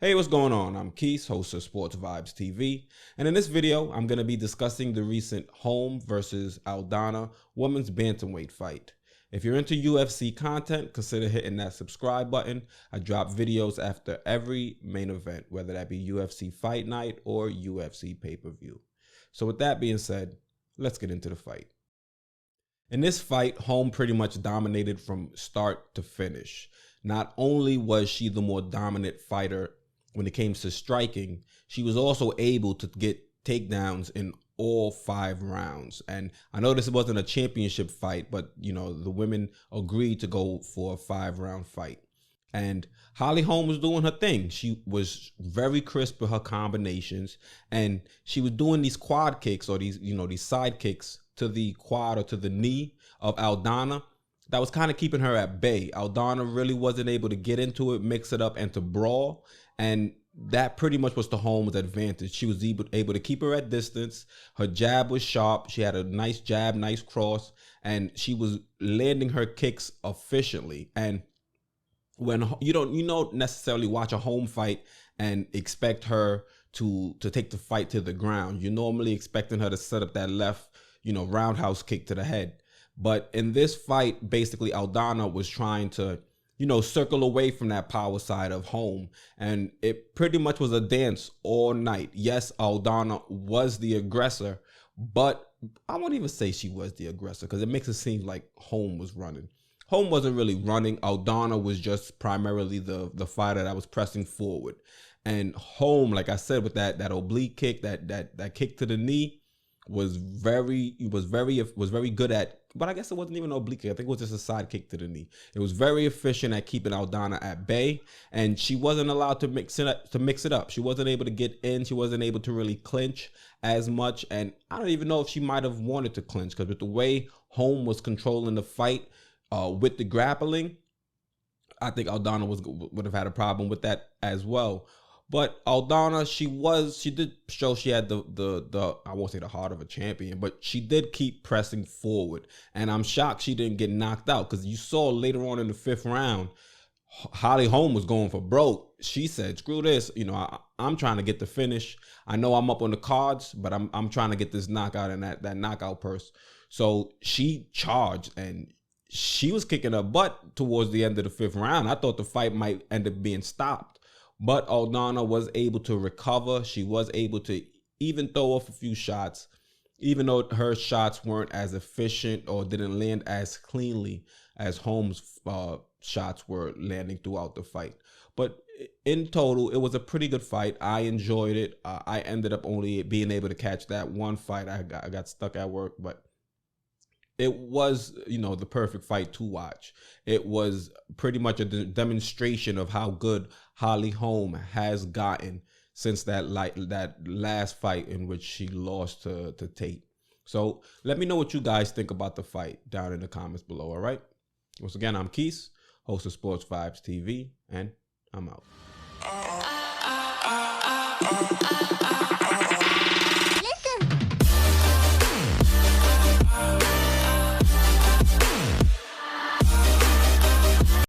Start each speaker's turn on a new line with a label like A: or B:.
A: Hey, what's going on? I'm Keith, host of Sports Vibes TV, and in this video, I'm going to be discussing the recent Holm versus Aldana women's bantamweight fight. If you're into UFC content, consider hitting that subscribe button. I drop videos after every main event, whether that be UFC Fight Night or UFC pay-per-view. So with that being said, let's get into the fight. In this fight, Holm pretty much dominated from start to finish. Not only was she the more dominant fighter when it came to striking, she was also able to get takedowns in all 5 rounds. And I know this wasn't a championship fight, but the women agreed to go for a 5-round fight. And Holly Holms was doing her thing. She was very crisp with her combinations, and she was doing these quad kicks or these side kicks to the quad or to the knee of Aldana. That was kind of keeping her at bay. Aldana really wasn't able to get into it, mix it up, and to brawl. And that pretty much was the Holmes' advantage. She was able to keep her at distance. Her jab was sharp. She had a nice jab, nice cross, and she was landing her kicks efficiently. And when you don't necessarily watch a home fight and expect her to take the fight to the ground. You're normally expecting her to set up that left, roundhouse kick to the head. But in this fight, basically Aldana was trying to, circle away from that power side of Holm. And it pretty much was a dance all night. Yes, Aldana was the aggressor, but I won't even say she was the aggressor because it makes it seem like Holm was running. Holm wasn't really running. Aldana was just primarily the fighter that was pressing forward. And Holm, like I said, with that oblique kick, that kick to the knee, was very good at, but I guess it wasn't even an oblique kick. I think it was just a side kick to the knee. It was very efficient at keeping Aldana at bay, and she wasn't allowed to mix it up. She wasn't able to get in. She wasn't able to really clinch as much, and I don't even know if she might have wanted to clinch, because with the way Holm was controlling the fight with the grappling, I think Aldana would have had a problem with that as well. But Aldana, she did show she had the I won't say the heart of a champion, but she did keep pressing forward. And I'm shocked she didn't get knocked out, because you saw later on in the 5th round, Holly Holm was going for broke. She said, screw this, I'm trying to get the finish. I know I'm up on the cards, but I'm trying to get this knockout and that knockout purse. So she charged, and she was kicking her butt towards the end of the 5th round. I thought the fight might end up being stopped. But Aldana was able to recover. She was able to even throw off a few shots, even though her shots weren't as efficient or didn't land as cleanly as Holmes' shots were landing throughout the fight. But in total, it was a pretty good fight. I enjoyed it. I ended up only being able to catch that one fight. I got stuck at work, but it was, the perfect fight to watch. It was pretty much a demonstration of how good Holly Holm has gotten since that last fight in which she lost to Tate. So let me know what you guys think about the fight down in the comments below, all right? Once again, I'm Keith, host of Sports Vibes TV, and I'm out.